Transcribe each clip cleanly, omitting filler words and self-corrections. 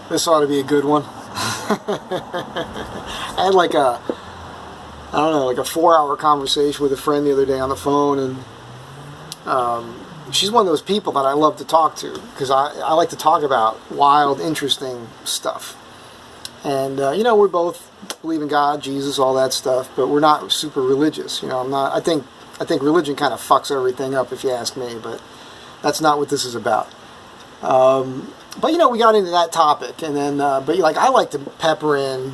This ought to be a good one. I had like a, I don't know, like a 4-hour conversation with a friend the other day on the phone, and she's one of those people that I love to talk to, because I like to talk about wild, interesting stuff. And, you know, we both believe in God, Jesus, all that stuff, but we're not super religious. You know, I think religion kind of fucks everything up, if you ask me, but that's not what this is about. But, you know, we got into that topic, and then, but like, I like to pepper in,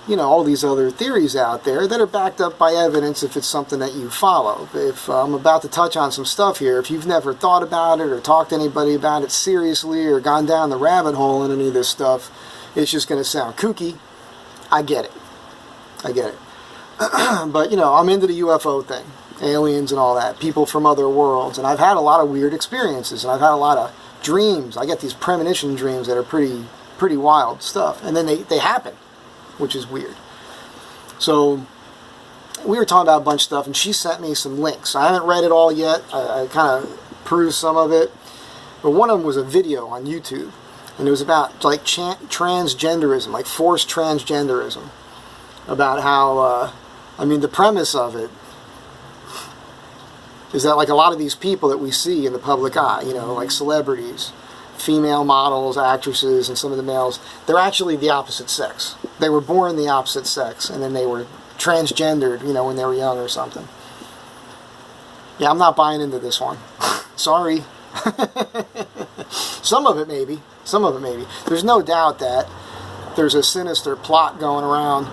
you know, all these other theories out there that are backed up by evidence if it's something that you follow. If I'm about to touch on some stuff here, if you've never thought about it or talked to anybody about it seriously or gone down the rabbit hole in any of this stuff, it's just going to sound kooky. I get it. I get it. But, you know, I'm into the UFO thing, aliens and all that, people from other worlds, and I've had a lot of weird experiences, and I've had a lot of dreams. I get these premonition dreams that are pretty wild stuff, and then they happen, which is weird. So we were talking about a bunch of stuff, and she sent me some links. I haven't read it all yet. I kind of perused some of it, but one of them was a video on YouTube, and it was about like transgenderism, like forced transgenderism, about how I mean, the premise of it is that like a lot of these people that we see in the public eye, you know, like celebrities, female models, actresses, and some of the males, they're actually the opposite sex. They were born the opposite sex, and then they were transgendered, you know, when they were young or something. Yeah, I'm not buying into this one. Sorry. Some of it maybe. Some of it maybe. There's no doubt that there's a sinister plot going around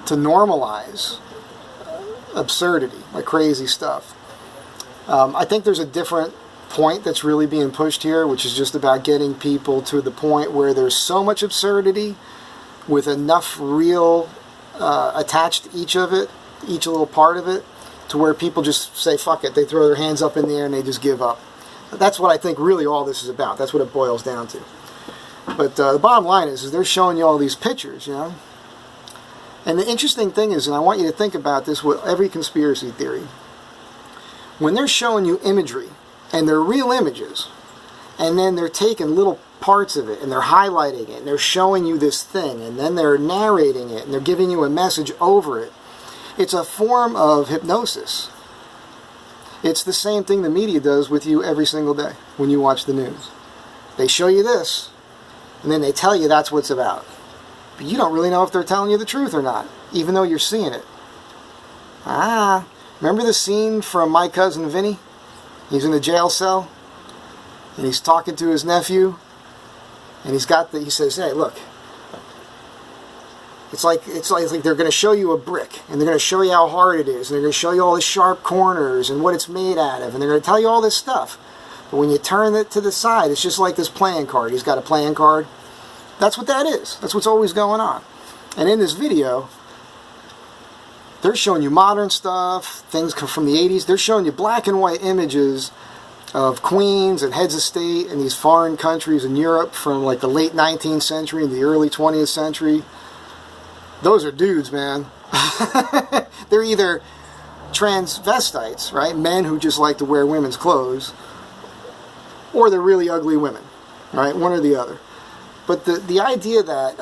to normalize absurdity, like crazy stuff. I think there's a different point that's really being pushed here, which is just about getting people to the point where there's so much absurdity with enough real attached to each of it, each little part of it, to where people just say fuck it, they throw their hands up in the air and they just give up. That's what I think really all this is about. That's what it boils down to. But the bottom line is they're showing you all these pictures, you know. And the interesting thing is, and I want you to think about this with every conspiracy theory, when they're showing you imagery, and they're real images, and then they're taking little parts of it, and they're highlighting it, and they're showing you this thing, and then they're narrating it, and they're giving you a message over it, it's a form of hypnosis. It's the same thing the media does with you every single day when you watch the news. They show you this, and then they tell you that's what it's about. But you don't really know if they're telling you the truth or not, even though you're seeing it. Remember the scene from My Cousin Vinny? He's in the jail cell, and he's talking to his nephew, and he says, hey, look, it's like they're going to show you a brick, and they're going to show you how hard it is, and they're going to show you all the sharp corners and what it's made out of, and they're going to tell you all this stuff. But when you turn it to the side, it's just like this playing card. He's got a playing card. That's what that is. That's what's always going on. And in this video, they're showing you modern stuff, things from the 80s. They're showing you black and white images of queens and heads of state in these foreign countries in Europe from like the late 19th century and the early 20th century. Those are dudes, man. They're either transvestites, right? Men who just like to wear women's clothes, or they're really ugly women, right? One or the other. But the idea that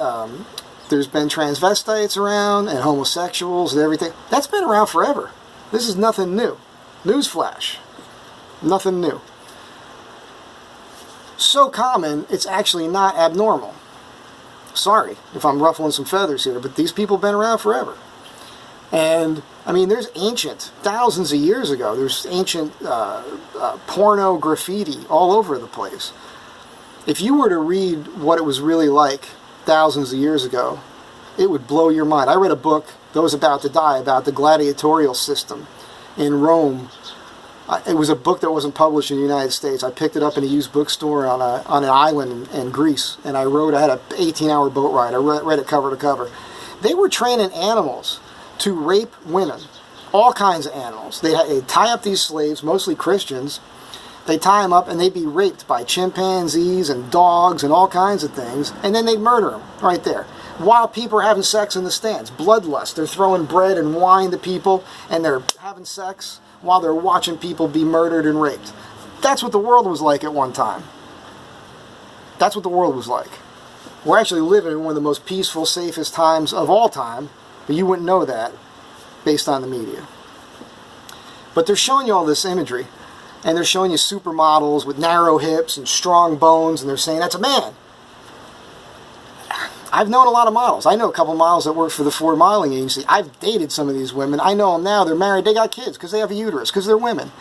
there's been transvestites around and homosexuals and everything, that's been around forever. This is nothing new. Newsflash. Nothing new. So common, it's actually not abnormal. Sorry if I'm ruffling some feathers here, but these people have been around forever. And, I mean, there's ancient, thousands of years ago, there's ancient porno graffiti all over the place. If you were to read what it was really like thousands of years ago, it would blow your mind. I read a book, Those About to Die, about the gladiatorial system in Rome. It was a book that wasn't published in the United States. I picked it up in a used bookstore on an island in Greece, and I had an 18-hour boat ride. I read it cover to cover. They were training animals to rape women, all kinds of animals. They'd tie up these slaves, mostly Christians. They'd tie them up, and they'd be raped by chimpanzees and dogs and all kinds of things, and then they'd murder them right there. While people are having sex in the stands. Bloodlust. They're throwing bread and wine to people, and they're having sex while they're watching people be murdered and raped. That's what the world was like at one time. That's what the world was like. We're actually living in one of the most peaceful, safest times of all time, but you wouldn't know that based on the media. But they're showing you all this imagery, and they're showing you supermodels with narrow hips and strong bones, and they're saying that's a man. I've known a lot of models. I know a couple of models that work for the Ford Modeling Agency. I've dated some of these women. I know them now. They're married. They got kids because they have a uterus, because they're women.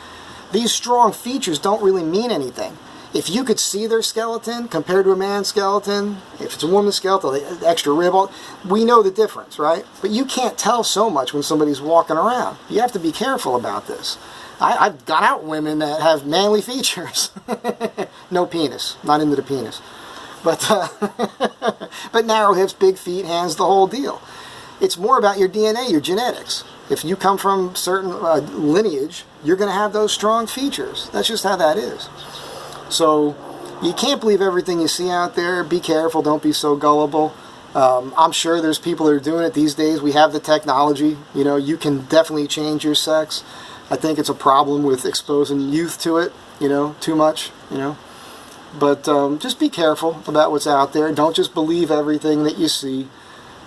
These strong features don't really mean anything. If you could see their skeleton compared to a man's skeleton, if it's a woman's skeleton, the extra rib, we know the difference, right? But you can't tell so much when somebody's walking around. You have to be careful about this. I've gone out with women that have manly features. No penis. Not into the penis. But, but narrow hips, big feet, hands, the whole deal. It's more about your DNA, your genetics. If you come from certain lineage, you're going to have those strong features. That's just how that is. So you can't believe everything you see out there. Be careful. Don't be so gullible. I'm sure there's people that are doing it these days. We have the technology. You know, you can definitely change your sex. I think it's a problem with exposing youth to it, you know, too much, you know. But just be careful about what's out there. Don't just believe everything that you see.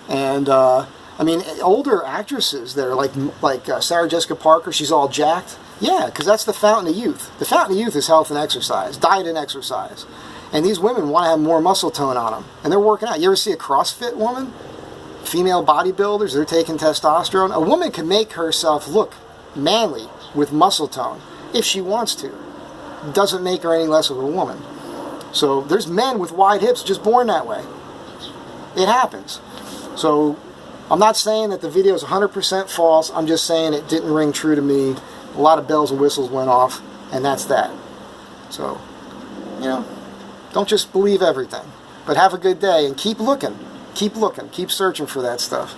And I mean, older actresses that are like Sarah Jessica Parker, she's all jacked. Yeah, because that's the fountain of youth. The fountain of youth is health and exercise, diet and exercise. And these women want to have more muscle tone on them. And they're working out. You ever see a CrossFit woman? Female bodybuilders, they're taking testosterone. A woman can make herself look manly with muscle tone if she wants to. It doesn't make her any less of a woman. So there's men with wide hips just born that way. It happens. So I'm not saying that the video is 100% false. I'm just saying it didn't ring true to me. A lot of bells and whistles went off, and that's that. So, you know, don't just believe everything. But have a good day and keep looking. Keep looking. Keep searching for that stuff.